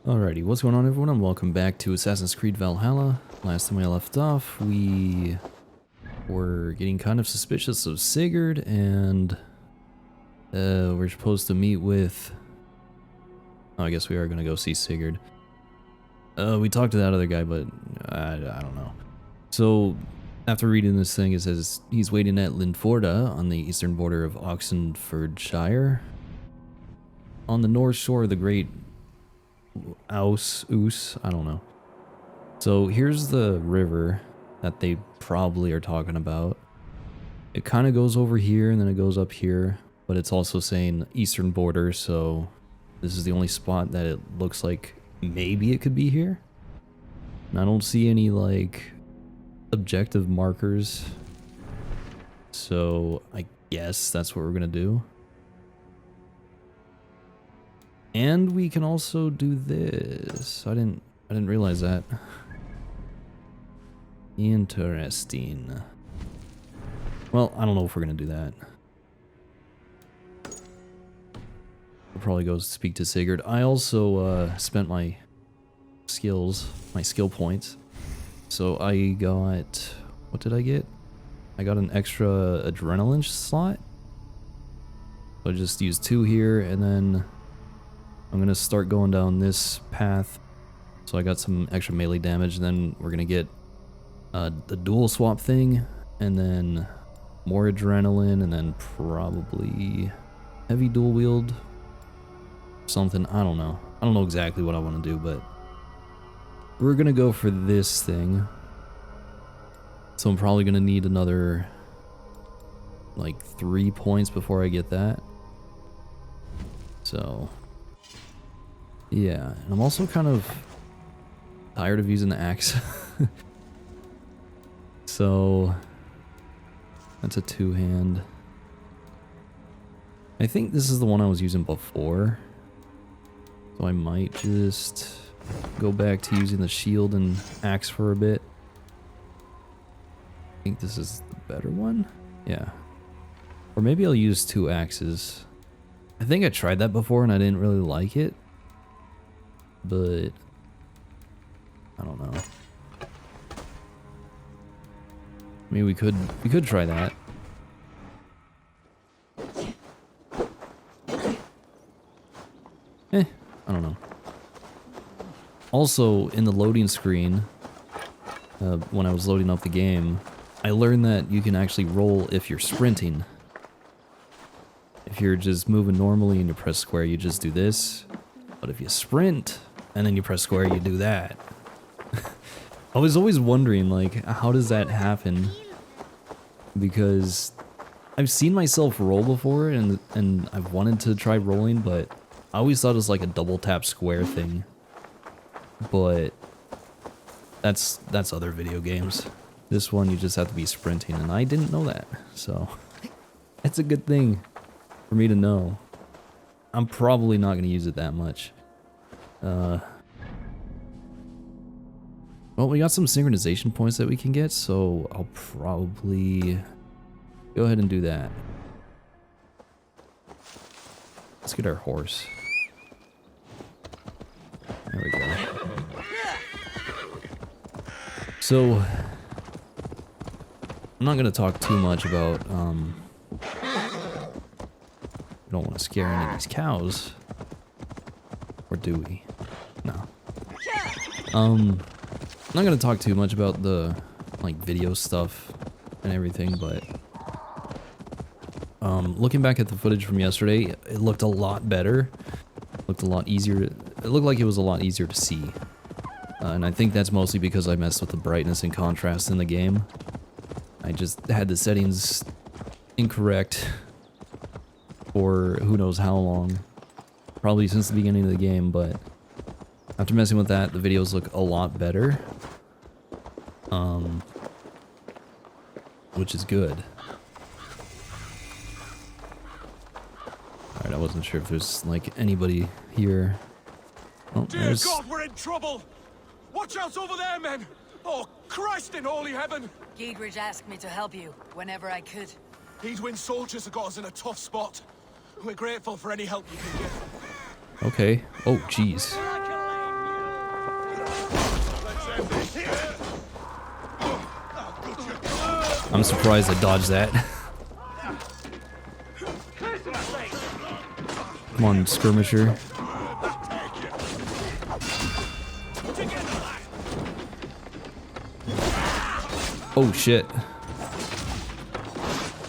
Alrighty, what's going on everyone, and welcome back to Assassin's Creed Valhalla. Last time we left off, we were getting kind of suspicious of Sigurd, and we're supposed to meet with... Oh, I guess we are going to go see Sigurd. We talked to that other guy, but I don't know. So, after reading this thing, it says he's waiting at Linforda on the eastern border of Oxenfordshire, on the north shore of the Great Ouse, I don't know. So here's the river that they probably are talking about. It kind of goes over here and then it goes up here, but it's also saying eastern border, so this is the only spot that it looks like maybe it could be here. And I don't see any like objective markers, so I guess that's what we're gonna do. And we can also do this. I didn't realize that. Interesting. Well, I don't know if we're gonna do that. We'll probably go speak to Sigurd. I also spent my skill points. So I got, what did I get? I got an extra adrenaline slot. So I just used 2 here, and then I'm gonna start going down this path, so I got some extra melee damage, and then we're gonna get the dual swap thing, and then more adrenaline, and then probably heavy dual wield, something, I don't know. I don't know exactly what I want to do, but we're gonna go for this thing. So I'm probably gonna need another, like 3 points before I get that. So... yeah, and I'm also kind of tired of using the axe. So that's a 2-hand. I think this is the one I was using before. So I might just go back to using the shield and axe for a bit. I think this is the better one. Yeah. Or maybe I'll use 2 axes. I think I tried that before and I didn't really like it. But I don't know. I mean, we could try that. I don't know. Also, in the loading screen, when I was loading up the game, I learned that you can actually roll if you're sprinting. If you're just moving normally and you press square, you just do this. But if you sprint and then you press square, you do that. I was always wondering, like, how does that happen? Because I've seen myself roll before, and I've wanted to try rolling, but I always thought it was like a double tap square thing. But that's other video games. This one you just have to be sprinting, and I didn't know that, so it's a good thing for me to know. I'm probably not going to use it that much. Well, we got some synchronization points that we can get, so I'll probably go ahead and do that. Let's get our horse. There we go. So, I'm not going to talk too much about, we don't want to scare any of these cows. Or do we? No. I'm not gonna talk too much about the like video stuff and everything, but looking back at the footage from yesterday, it looked a lot better. It looked a lot easier. It looked like it was a lot easier to see, and I think that's mostly because I messed with the brightness and contrast in the game. I just had the settings incorrect for who knows how long, probably since the beginning of the game, but after messing with that, the videos look a lot better. Which is good. Alright, I wasn't sure if there's like anybody here. Oh, Dear God, we're in trouble! Watch out over there, men! Oh, Christ in holy heaven! Geadric asked me to help you whenever I could. Heedwin soldiers have got us in a tough spot. We're grateful for any help you can give. Okay. Oh, jeez. I'm surprised I dodged that. Come on, skirmisher. Oh shit.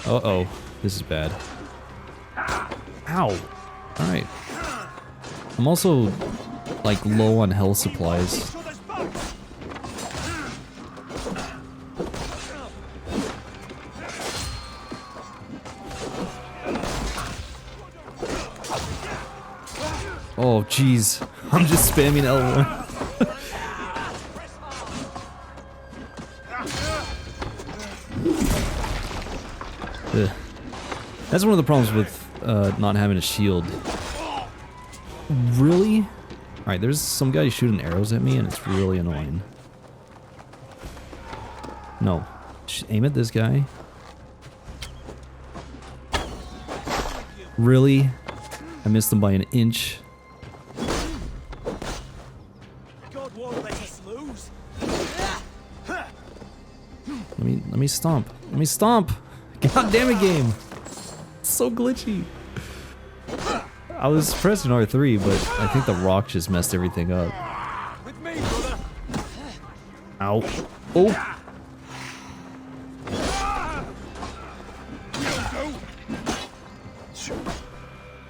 Uh-oh. This is bad. Ow. Alright. I'm also, like, low on health supplies. Oh, jeez. I'm just spamming L1. Ugh. That's one of the problems with not having a shield. Really? Alright, there's some guy shooting arrows at me and it's really annoying. No. Aim at this guy. Really? I missed him by an inch. God won't let us lose. Let me stomp. Let me stomp. God damn it, game. It's so glitchy. I was pressing R3, but I think the rock just messed everything up. With me, brother. Ow. Oh.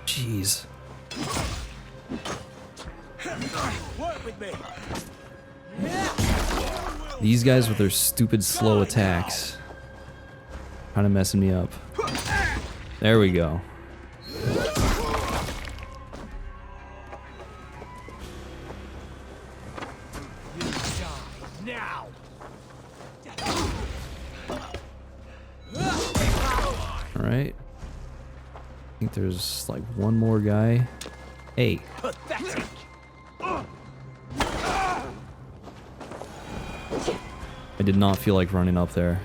Jeez. Work with me. These guys with their stupid slow attacks. Kind of messing me up. There we go. Now. Alright. I think there's like one more guy. Hey. Pathetic. I did not feel like running up there.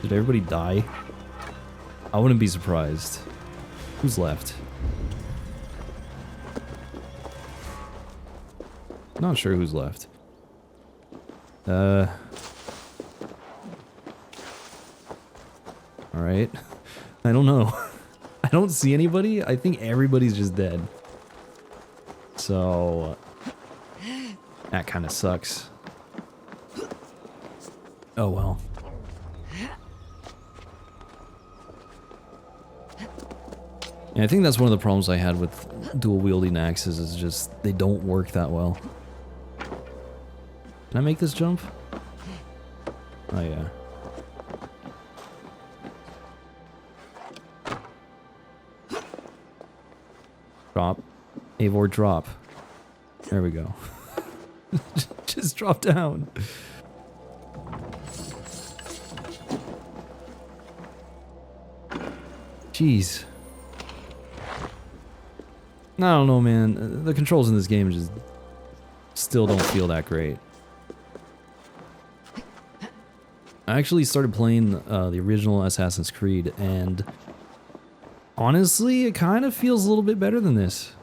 Did everybody die? I wouldn't be surprised. Who's left? Not sure who's left. Alright. I don't know. I don't see anybody. I think everybody's just dead. So... that kind of sucks. Oh well. Yeah, I think that's one of the problems I had with dual wielding axes is just they don't work that well. Can I make this jump? Oh yeah. Drop. Eivor, drop. There we go. Just drop down. Jeez. I don't know, man. The controls in this game just still don't feel that great. I actually started playing the original Assassin's Creed, and honestly, it kind of feels a little bit better than this.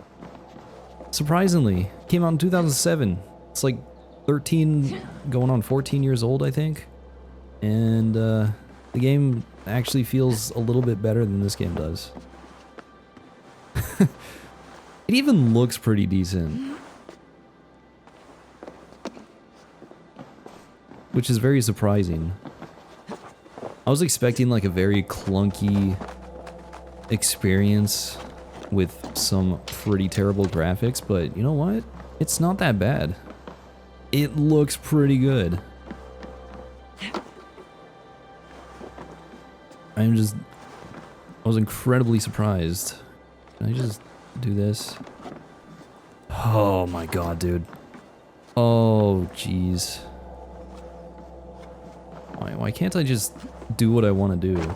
Surprisingly. Came out in 2007. It's like 13, going on 14 years old, I think. And the game actually feels a little bit better than this game does. It even looks pretty decent. Which is very surprising. I was expecting like a very clunky experience with some pretty terrible graphics, but you know what? It's not that bad. It looks pretty good. I was incredibly surprised. Can I just do this? Oh my god, dude. Oh, jeez. Why can't I just do what I want to do?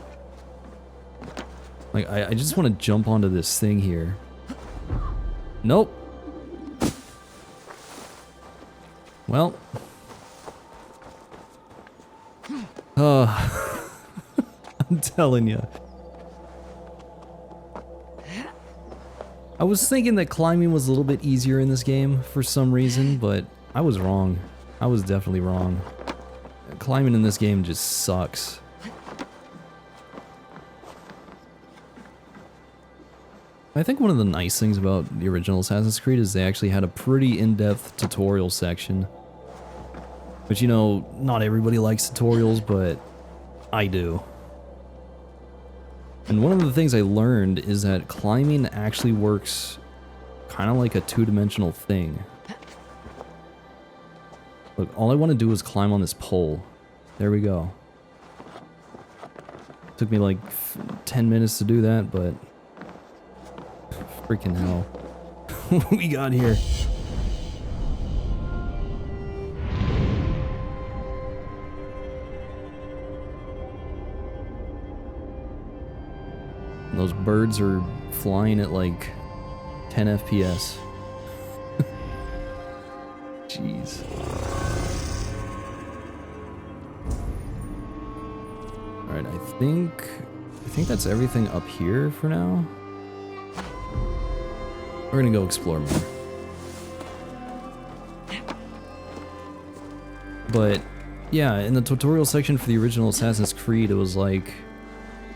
Like, I just want to jump onto this thing here. Nope. Well. I'm telling you. I was thinking that climbing was a little bit easier in this game for some reason, but I was wrong. I was definitely wrong. Climbing in this game just sucks. I think one of the nice things about the original Assassin's Creed is they actually had a pretty in-depth tutorial section. But you know, not everybody likes tutorials, but I do. And one of the things I learned is that climbing actually works kind of like a two-dimensional thing. Look, all I want to do is climb on this pole. There we go. Took me like 10 minutes to do that, but freaking hell. We got here. Those birds are flying at like 10 FPS. Jeez. Alright, I think that's everything up here for now. We're gonna go explore more. But yeah, in the tutorial section for the original Assassin's Creed, it was like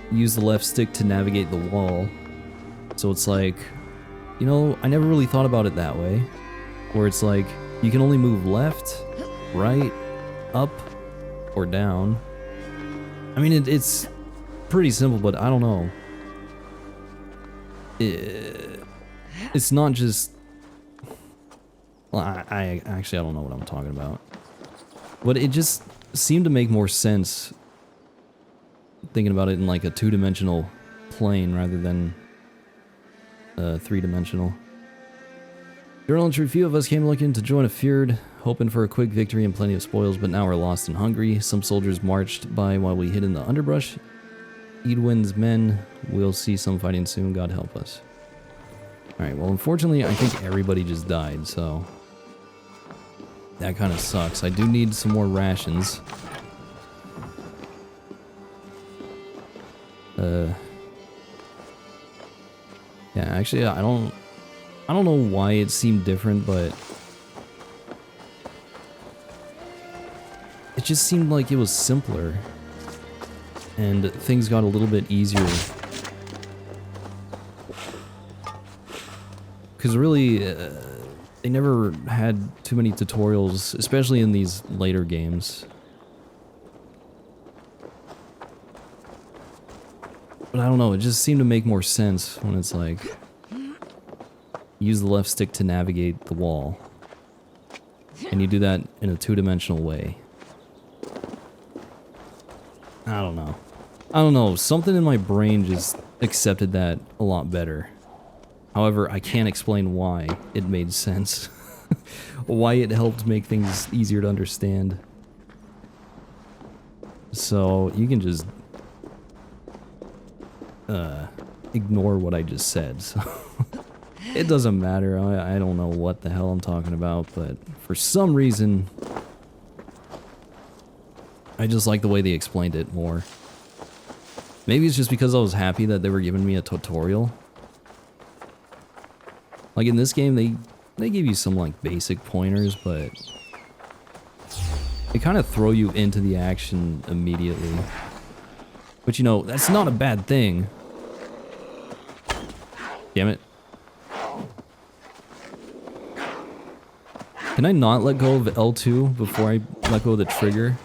use the left stick to navigate the wall. So it's like, you know, I never really thought about it that way. Where it's like, you can only move left, right, up, or down. I mean, it's pretty simple, but I don't know. It's not just... Well, I actually, I don't know what I'm talking about. But it just seemed to make more sense thinking about it in like a two-dimensional plane rather than three-dimensional. Journal entry: few of us came looking to join a fjord, hoping for a quick victory and plenty of spoils, but now we're lost and hungry. Some soldiers marched by while we hid in the underbrush. Edwin's men, we'll see some fighting soon, God help us. Alright, well unfortunately I think everybody just died, so that kind of sucks. I do need some more rations. Yeah, actually, I don't know why it seemed different, but it just seemed like it was simpler, and things got a little bit easier. Because really, they never had too many tutorials, especially in these later games. But I don't know, it just seemed to make more sense when it's like, use the left stick to navigate the wall. And you do that in a two-dimensional way. I don't know. I don't know, something in my brain just accepted that a lot better. However, I can't explain why it made sense. Why it helped make things easier to understand. So, you can just ignore what I just said, so it doesn't matter. I don't know what the hell I'm talking about, but for some reason I just like the way they explained it more. Maybe it's just because I was happy that they were giving me a tutorial. Like in this game, they give you some like basic pointers, but they kind of throw you into the action immediately. But you know, that's not a bad thing. Damn it. Can I not let go of L2 before I let go of the trigger?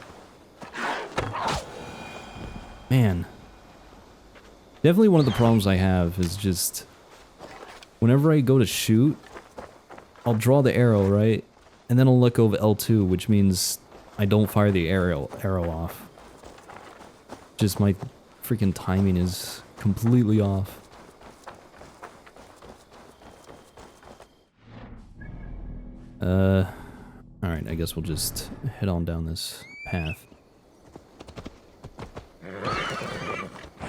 Man. Definitely one of the problems I have is just... whenever I go to shoot, I'll draw the arrow, right? And then I'll let go of L2, which means I don't fire the arrow off. Just my freaking timing is completely off. Alright, I guess we'll just head on down this path.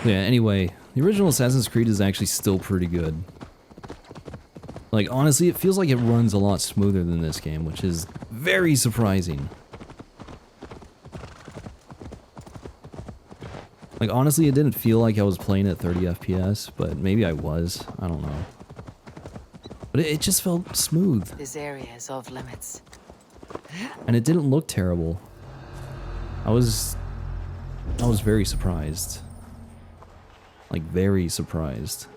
Yeah, anyway, the original Assassin's Creed is actually still pretty good. Like, honestly, it feels like it runs a lot smoother than this game, which is very surprising. Like, honestly, it didn't feel like I was playing at 30 FPS, but maybe I was. I don't know. But it just felt smooth. This area is off limits. And it didn't look terrible. I was very surprised. Like, very surprised.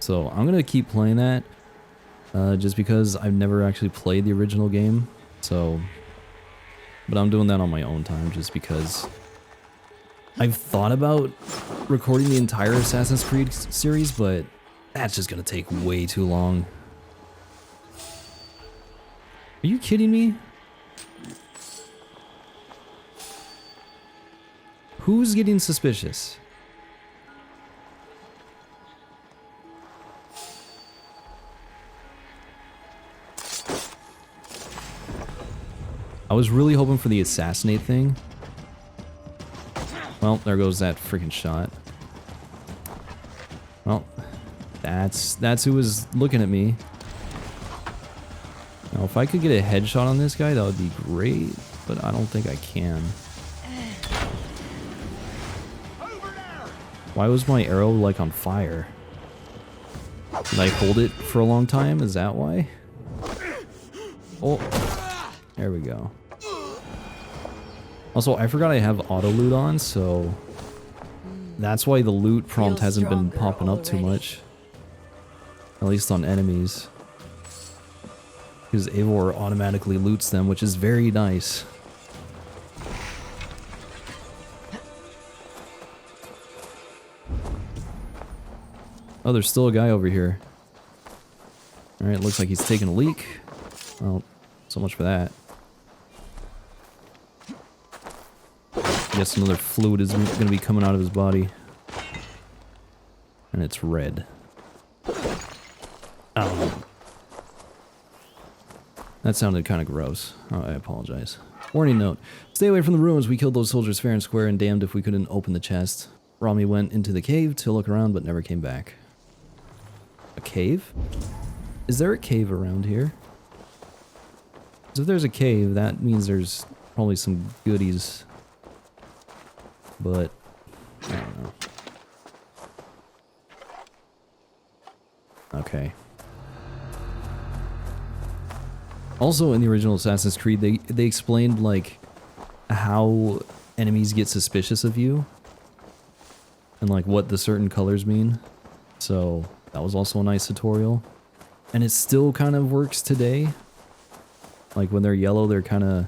So, I'm gonna keep playing that. Just because I've never actually played the original game. So, but I'm doing that on my own time just because I've thought about recording the entire Assassin's Creed series, but that's just gonna take way too long. Are you kidding me? Who's getting suspicious? I was really hoping for the assassinate thing. Well, there goes that freaking shot. Well, that's who was looking at me. Now, if I could get a headshot on this guy, that would be great, but I don't think I can. Why was my arrow, like, on fire? Did I hold it for a long time? Is that why? Oh, there we go. Also, I forgot I have auto loot on, so that's why the loot prompt hasn't been popping up too much. At least on enemies. Because Eivor automatically loots them, which is very nice. Oh, there's still a guy over here. Alright, looks like he's taking a leak. Well, so much for that. I guess another fluid is going to be coming out of his body. And it's red. Oh. That sounded kind of gross. Oh, I apologize. Warning note. Stay away from the ruins. We killed those soldiers fair and square and damned if we couldn't open the chest. Rami went into the cave to look around but never came back. A cave? Is there a cave around here? Because if there's a cave, that means there's probably some goodies. But, I don't know. Okay. Also, in the original Assassin's Creed, they explained, like, how enemies get suspicious of you. And, like, what the certain colors mean. So, that was also a nice tutorial. And it still kind of works today. Like, when they're yellow, they're kind of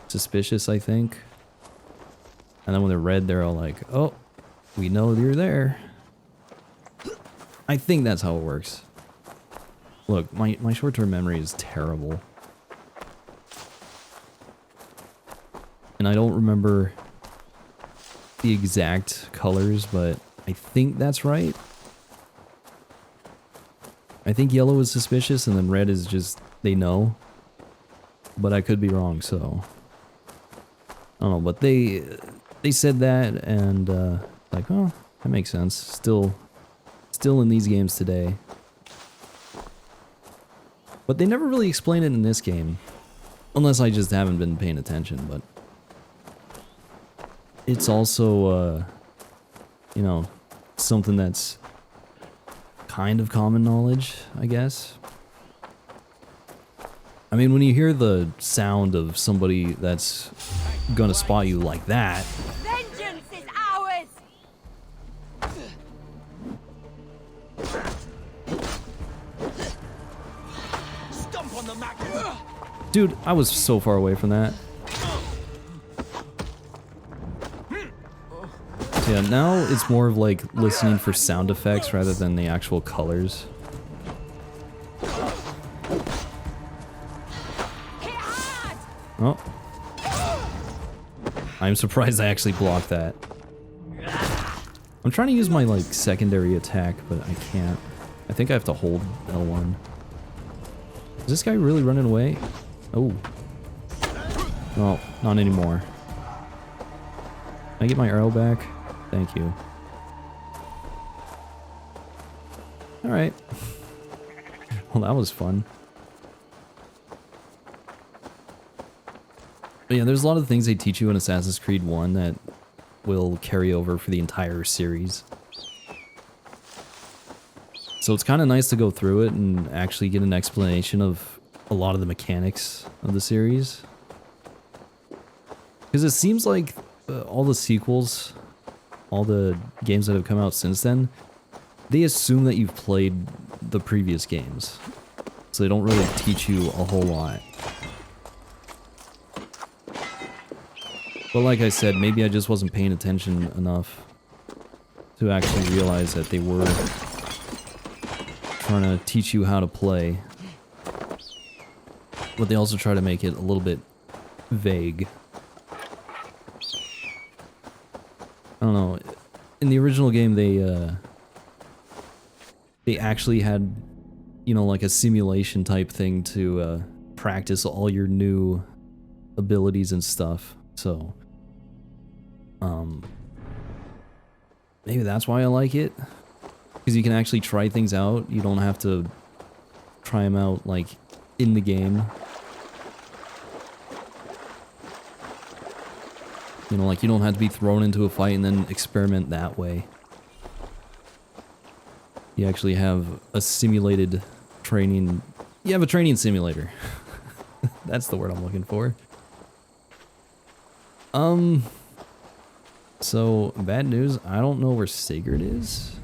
suspicious, I think. And then when they're red, they're all like, oh, we know you're there. I think that's how it works. Look, my short-term memory is terrible. And I don't remember the exact colors, but I think that's right. I think yellow is suspicious and then red is just, they know. But I could be wrong, so. I don't know, but they said that and like, oh, that makes sense. Still in these games today. But they never really explain it in this game. Unless I just haven't been paying attention, but it's also, you know, something that's kind of common knowledge, I guess. I mean, when you hear the sound of somebody that's gonna spot you like that, Vengeance is ours! Stomp on the Mac. dude, I was so far away from that. So yeah, now it's more of like listening for sound effects rather than the actual colors. Oh. I'm surprised I actually blocked that. I'm trying to use my like secondary attack, but I can't. I think I have to hold L1. Is this guy really running away? Oh. Oh, not anymore. Can I get my arrow back? Thank you. Alright. Well, that was fun. But yeah, there's a lot of things they teach you in Assassin's Creed 1 that will carry over for the entire series. So it's kind of nice to go through it and actually get an explanation of a lot of the mechanics of the series. Because it seems like all the sequels, all the games that have come out since then, they assume that you've played the previous games. So they don't really teach you a whole lot. But like I said, maybe I just wasn't paying attention enough to actually realize that they were trying to teach you how to play. But they also try to make it a little bit vague. I don't know. In the original game, they actually had, you know, like a simulation type thing to practice all your new abilities and stuff. So, maybe that's why I like it. Because you can actually try things out. You don't have to try them out, like, in the game. You know, like, you don't have to be thrown into a fight and then experiment that way. You actually have a simulated training... You have a training simulator. That's the word I'm looking for. So, bad news, I don't know where Sigurd is.